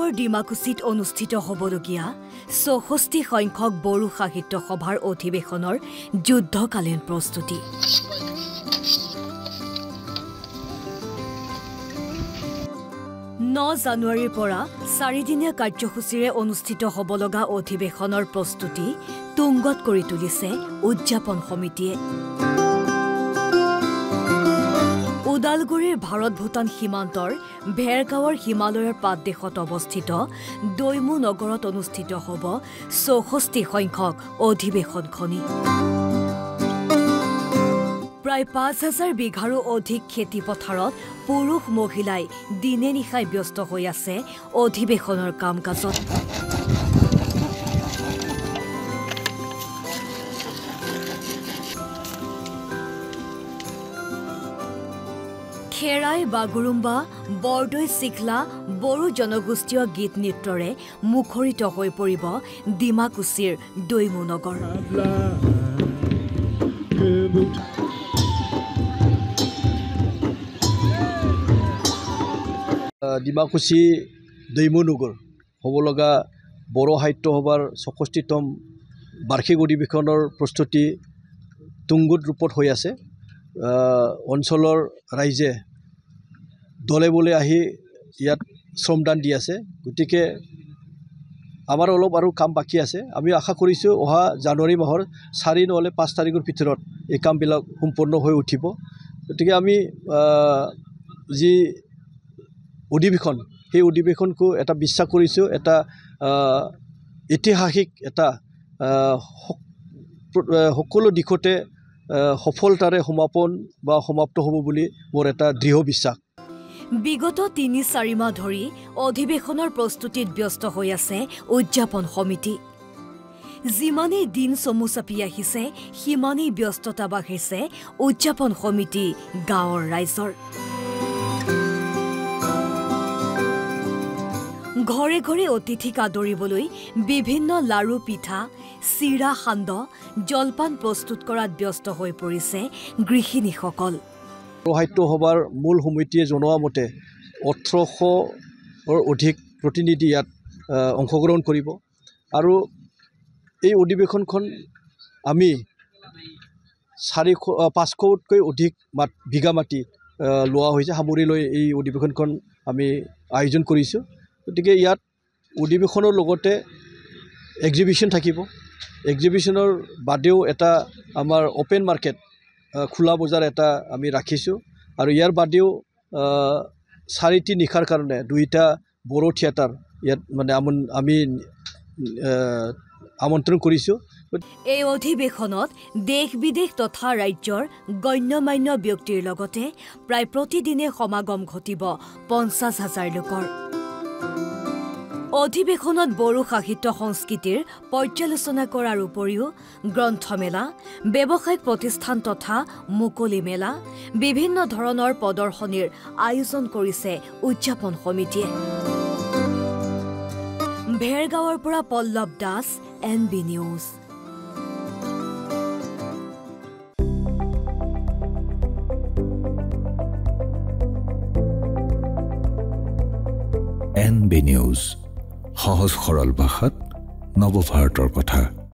উত্তৰ ডিমাকুছিত অনুষ্ঠিত হ'বলগীয়া ৬৪ সংখ্যক বড়ো সাহিত্য সভাৰ অধিৱেশনৰ যুদ্ধকালীন প্ৰস্তুতি। ৯ জানুৱাৰীৰ পৰা 4 দিনীয়া কাৰ্যসূচীৰে অনুষ্ঠিত হ'ব লগা অধিৱেশনৰ প্ৰস্তুতি তুংগত কৰি তুলিছে উদযাপন সমিতিয়ে। ওদালগুৰিৰ ভাৰত-ভূটান সীমান্তৰ ভেৰগাঁৱৰ হিমালয়ৰ পাদদেশত অৱস্থিত দৈমু নগৰত অনুষ্ঠিত হ'ব ৬৪ সংখ্যক অধিৱেশনখনি। প্ৰায় ৫,০০০ বিঘাৰো অধিক খেতি পথাৰত পুৰুষ মহিলাই দিনে নিশাই ব্যস্ত হৈ আছে অধিৱেশনৰ কাম কাজত। খেৰাই বাগুৰুম্বা বৰদৈ চিখলা বড়ো জনগোষ্ঠীয় গীত নৃত্যৰে মুখৰিত হৈ পৰিব ডিমাকুছিৰ দৈমু নগৰ। ডিমাকুছি দৈমু নগৰ হ'ব লগা বড়ো সাহিত্য সভাৰ ৬৪তম বাৰ্ষিক অধিৱেশনৰ প্ৰস্তুতি তুংগত ৰূপত হৈ আছে। অঞ্চলৰ ৰাইজে দলে বলে আহি ইয়াত শ্ৰমদান দি আছে। গতিকে আমাৰ অলপ আৰু কাম বাকী আছে। আমি আশা কৰিছোঁ অহা জানুৱাৰী মাহৰ 4 নহ'লে 5 তাৰিখৰ ভিতৰত এই কামবিলাক সম্পূৰ্ণ হৈ উঠিব। গতিকে আমি যি অধিৱেশন সেই অধিৱেশনকো এটা বিশ্বাস কৰিছোঁ এটা ঐতিহাসিক এটা সকলো দিশতে সফলতাৰে সমাপন বা সমাপ্ত হ'ব বুলি মোৰ এটা দৃঢ় বিশ্বাস। বিগত ৩-৪ মাহ ধৰি অধিৱেশনৰ প্ৰস্তুতিত ব্যস্ত হৈ আছে উদযাপন সমিতি। যিমানেই দিন চমু চাপি আহিছে সিমানেই ব্যস্ততা বাঢ়িছে উদযাপন সমিতি গাঁৱৰ ৰাইজৰ। ঘৰে ঘৰে অতিথিক আদৰিবলৈ বিভিন্ন লাৰু পিঠা চিৰা সান্দহ জলপান প্ৰস্তুত কৰাত ব্যস্ত হৈ পৰিছে গৃহিণীসকল। সাহিত্য সভাৰ মূল সমিতিয়ে জনোৱা মতে ১৮০০ৰ অধিক প্ৰতিনিধি ইয়াত অংশগ্ৰহণ কৰিব আৰু এই অধিৱেশনখন আমি ৫০০তকৈ অধিক বিঘা মাটি লোৱা হৈছে সামৰি লৈ এই অধিৱেশনখন আমি আয়োজন কৰিছোঁ। গতিকে ইয়াত অধিৱেশনৰ লগতে এক্সিবিশ্যন থাকিব। এক্সিবিশ্যনৰ বাদেও এটা আমাৰ অ'পেন মাৰ্কেট খোলা বজাৰ এটা আমি ৰাখিছোঁ আৰু ইয়াৰ বাদেও 4টি নিশাৰ কাৰণে 2টা বড়ো থিয়েটাৰ ইয়াত মানে আমি আমন্ত্ৰণ কৰিছোঁ। এই অধিৱেশনত দেশ বিদেশ তথা ৰাজ্যৰ গণ্যমান্য ব্যক্তিৰ লগতে প্ৰায় প্ৰতিদিনে সমাগম ঘটিব ৫০,০০০ লোকৰ। অধিৱেশনত বড়ো সাহিত্য সংস্কৃতিৰ পৰ্যালোচনা কৰাৰ উপৰিও গ্ৰন্থমেলা ব্যৱসায়িক প্ৰতিষ্ঠান তথা মুকলি মেলা বিভিন্ন ধৰণৰ প্ৰদৰ্শনীৰ আয়োজন কৰিছে উদযাপন সমিতিয়ে। ভেৰগাঁৱৰ পৰা Pallav Das, NB news. NB news, সহজ সৰল ভাষাত নৱভাৰতৰ কথা।